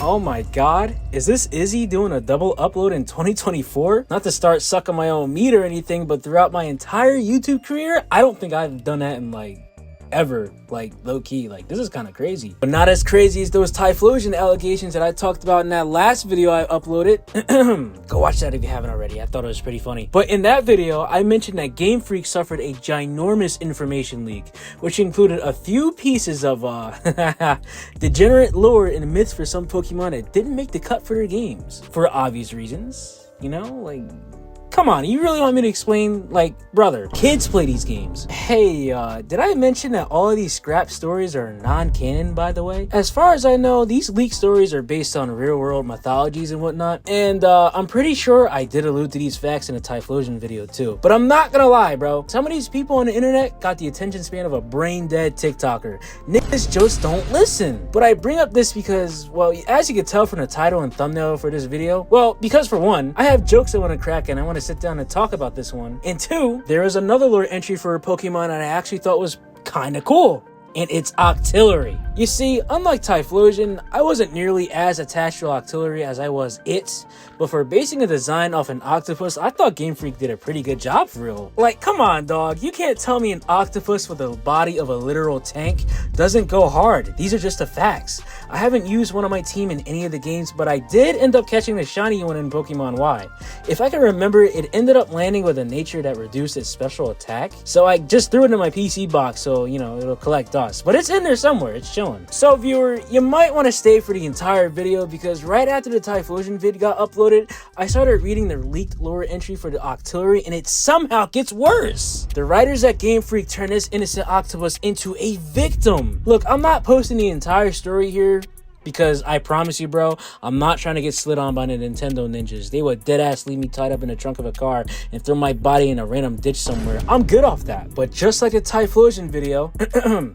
Oh my god, is this Izzy doing a double upload in 2024? Not to start sucking my own meat or anything, but throughout my entire YouTube career, I don't think I've done that in ever, low-key. This is kind of crazy, but not as crazy as those Typhlosion allegations that I talked about in that last video I uploaded. Go watch that if you haven't already. I thought it was pretty funny. But in that video, I mentioned that Game Freak suffered a ginormous information leak, which included a few pieces of degenerate lore and myths for some Pokemon that didn't make the cut for their games for obvious reasons, you know. Come on, you really want me to explain? Brother, kids play these games. Hey, did I mention that all of these scrap stories are non-canon, by the way? As far as I know, these leaked stories are based on real-world mythologies and whatnot, and I'm pretty sure I did allude to these facts in a Typhlosion video too. But I'm not gonna lie, bro. Some of these people on the internet got the attention span of a brain-dead TikToker. Niggas just don't listen. But I bring up this because, well, as you can tell from the title and thumbnail for this video, well, because for one, I have jokes I want to crack and I want to sit down and talk about this one, and two, there is another lore entry for a Pokemon that I actually thought was kind of cool, and it's Octillery. You see, unlike Typhlosion, I wasn't nearly as attached to Octillery as I was it, but for basing a design off an octopus, I thought Game Freak did a pretty good job for real. Come on, dog, you can't tell me an octopus with the body of a literal tank doesn't go hard. These are just the facts. I haven't used one on my team in any of the games, but I did end up catching the shiny one in Pokemon Y. If I can remember, it ended up landing with a nature that reduced its special attack, so I just threw it in my PC box so, you know, it'll collect dust. But it's in there somewhere, it's chilling. So viewer, you might want to stay for the entire video because right after the Typhlosion vid got uploaded, I started reading the leaked lore entry for the Octillery and it somehow gets worse. The writers at Game Freak turned this innocent octopus into a victim. Look, I'm not posting the entire story here because I promise you, bro, I'm not trying to get slid on by the Nintendo ninjas. They would deadass leave me tied up in the trunk of a car and throw my body in a random ditch somewhere. I'm good off that. But just like the Typhlosion video,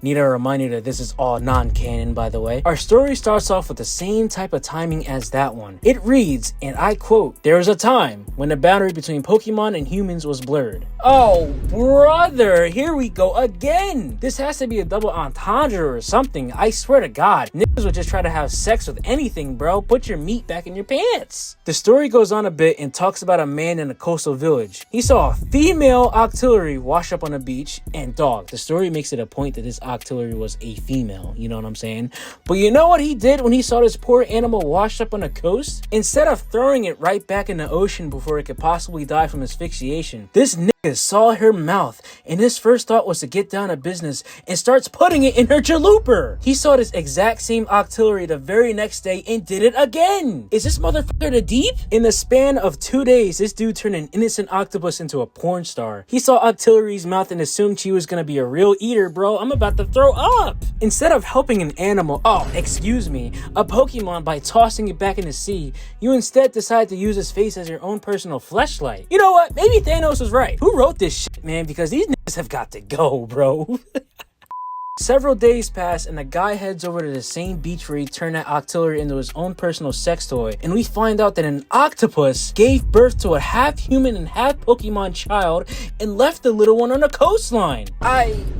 need a reminder that this is all non-canon, by the way. Our story starts off with the same type of timing as that one. It reads, and I quote, "There was a time when the boundary between Pokemon and humans was blurred." Oh, brother, here we go again. This has to be a double entendre or something. I swear to God, niggas would just try to have sex with anything, bro. Put your meat back in your pants. The story goes on a bit and talks about a man in a coastal village. He saw a female Octillery wash up on a beach, and dog, the story makes it a point that this Octillery was a female, you know what I'm saying? But you know what he did when he saw this poor animal washed up on the coast? Instead of throwing it right back in the ocean before it could possibly die from asphyxiation, this nigga saw her mouth, and his first thought was to get down to business and starts putting it in her chalupa. He saw this exact same Octillery the very next day and did it again. Is this motherfucker the deep? In the span of 2 days, this dude turned an innocent octopus into a porn star. He saw Octillery's mouth and assumed she was gonna be a real eater, bro. I'm about to throw up. Instead of helping an animal, a Pokemon by tossing it back in the sea, you instead decide to use his face as your own personal fleshlight. You know what? Maybe Thanos was right. Who wrote this shit, man? Because these niggas have got to go, bro. Several days pass and the guy heads over to the same beach where he turned that Octillery into his own personal sex toy, and we find out that an octopus gave birth to a half human and half Pokemon child and left the little one on the coastline.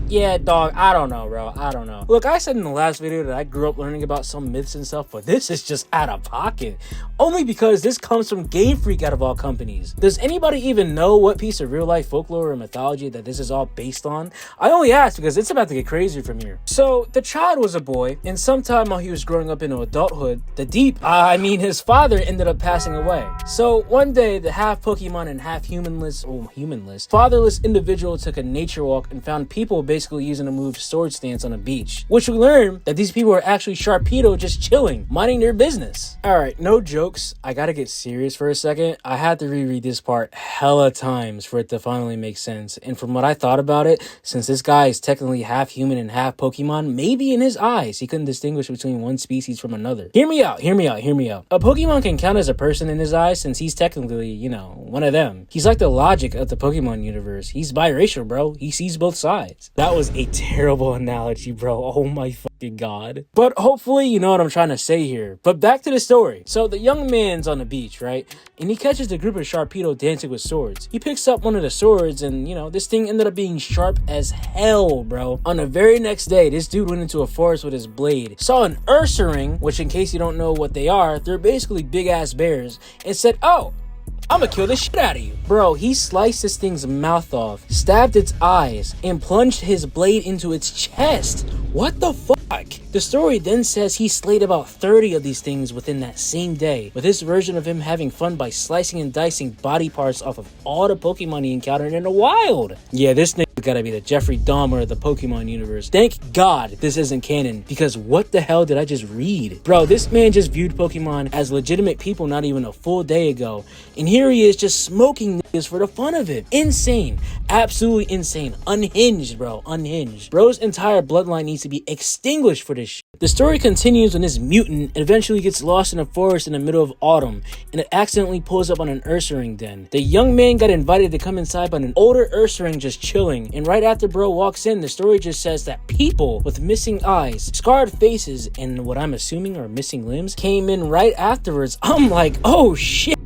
Yeah, dog, I don't know, bro. I don't know. Look, I said in the last video that I grew up learning about some myths and stuff, but this is just out of pocket. Only because this comes from Game Freak out of all companies. Does anybody even know what piece of real life folklore or mythology that this is all based on? I only ask because it's about to get crazy from here. So, the child was a boy, and sometime while he was growing up into adulthood, his father ended up passing away. So, one day, the half Pokemon and half humanless, fatherless individual took a nature walk and found people basically using the move sword stance on a beach, which we learned that these people were actually Sharpedo just chilling, minding their business. Alright, no jokes, I gotta get serious for a second. I had to reread this part hella times for it to finally make sense, and from what I thought about it, since this guy is technically half human and half Pokemon, maybe in his eyes he couldn't distinguish between one species from another. Hear me out. A Pokemon can count as a person in his eyes since he's technically, you know, one of them. He's like the logic of the Pokemon universe. He's biracial, bro. He sees both sides. That was a terrible analogy, bro. Oh my fucking Thank God. But hopefully you know what I'm trying to say here. But back to the story. So the young man's on the beach, right? And he catches a group of Sharpedo dancing with swords. He picks up one of the swords and, you know, this thing ended up being sharp as hell, bro. On the very next day, this dude went into a forest with his blade, saw an Ursaring, which in case you don't know what they are, they're basically big ass bears, and said, oh, I'm gonna kill the shit out of you. Bro, he sliced this thing's mouth off, stabbed its eyes, and plunged his blade into its chest. What the fuck? The story then says he slayed about 30 of these things within that same day, with this version of him having fun by slicing and dicing body parts off of all the Pokemon he encountered in the wild. Yeah, this nigga gotta be the Jeffrey Dahmer of the Pokemon universe. Thank God this isn't canon, because what the hell did I just read? Bro, this man just viewed Pokemon as legitimate people not even a full day ago, and here he is just smoking niggas for the fun of it. Insane. Absolutely insane. Unhinged, bro. Unhinged. Bro's entire bloodline needs to be extinguished for this shit. The story continues when this mutant eventually gets lost in a forest in the middle of autumn, and it accidentally pulls up on an Ursaring den. The young man got invited to come inside by an older Ursaring just chilling, and right after bro walks in, the story just says that people with missing eyes, scarred faces, and what I'm assuming are missing limbs came in right afterwards. I'm like, oh shit.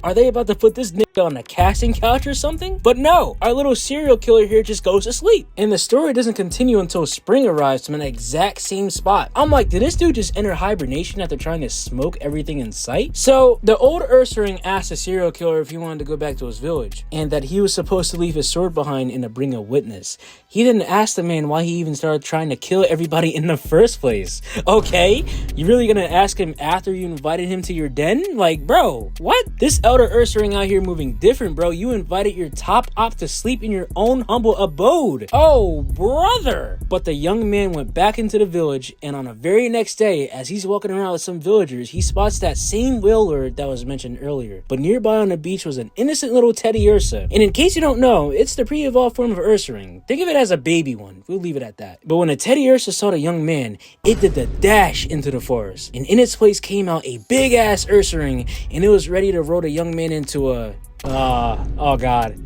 Are they about to put this nigga on a casting couch or something? But no, our little serial killer here just goes to sleep. And the story doesn't continue until spring arrives from an exact same spot. I'm like, did this dude just enter hibernation after trying to smoke everything in sight? So the old Ursaring asked the serial killer if he wanted to go back to his village, and that he was supposed to leave his sword behind and to bring a witness. He didn't ask the man why he even started trying to kill everybody in the first place. Okay, you really gonna ask him after you invited him to your den? Like, bro, what? This elder Ursaring out here moving different, bro. You invited your top op to sleep in your own humble abode. Oh, brother. But the young man went back into the village, and on the very next day, as he's walking around with some villagers, he spots that same whaler that was mentioned earlier. But nearby on the beach was an innocent little Teddy Ursa. And in case you don't know, it's the pre-evolved form of Ursaring. Think of it as a baby one. We'll leave it at that. But when the Teddy Ursa saw the young man, it did the dash into the forest. And in its place came out a big ass Ursaring, and it was ready to roll the young man into a oh god,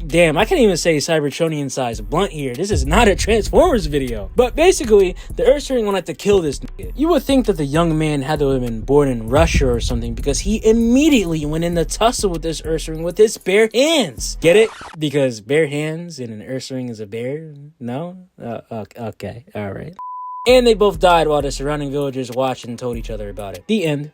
damn, I can't even say Cybertronian size blunt here. This is not a Transformers video. But basically, the Ursaring wanted to kill this nigga. You would think that the young man had to have been born in Russia or something, because he immediately went in the tussle with this Ursaring with his bare hands. Get it? Because bare hands and an Ursaring is a bear? No? Okay, alright. And they both died while the surrounding villagers watched and told each other about it. The end.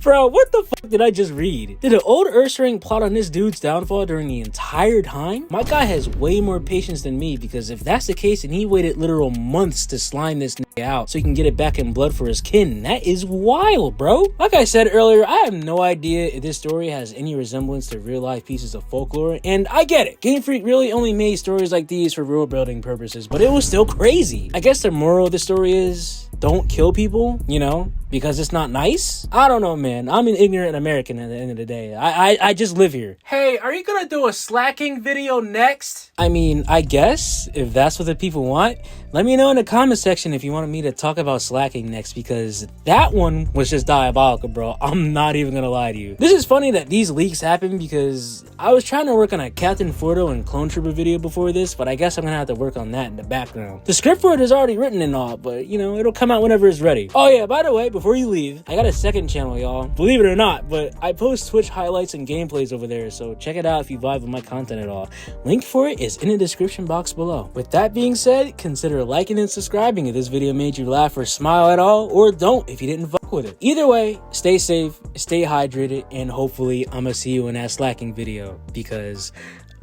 Bro, what the fuck did I just read? Did an old Ursaring plot on this dude's downfall during the entire time? My guy has way more patience than me, because if that's the case, then he waited literal months to slime this nigga out so he can get it back in blood for his kin. That is wild, bro. Like I said earlier, I have no idea if this story has any resemblance to real life pieces of folklore, and I get it. Game Freak really only made stories like these for world building purposes, but it was still crazy. I guess the moral of the story is, don't kill people, you know, because it's not nice. I don't know, man. I'm an ignorant American at the end of the day. I just live here. Hey, are you gonna do a slacking video next? I mean, I guess, if that's what the people want. Let me know in the comment section if you wanted me to talk about slacking next, because that one was just diabolical, bro. I'm not even gonna lie to you. This is funny that these leaks happen, because I was trying to work on a Captain Fordo and Clone Trooper video before this, but I guess I'm gonna have to work on that in the background. The script for it is already written and all, but you know, it'll come out whenever it's ready. Oh yeah, by the way, before you leave, I got a second channel, y'all. Believe it or not, but I post Twitch highlights and gameplays over there, so check it out if you vibe with my content at all. Link for it is in the description box below. With that being said, consider liking and subscribing if this video made you laugh or smile at all, or don't if you didn't fuck with it. Either way, stay safe, stay hydrated, and hopefully I'ma see you in that slacking video, because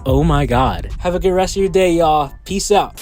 oh my god. Have a good rest of your day, y'all. Peace out.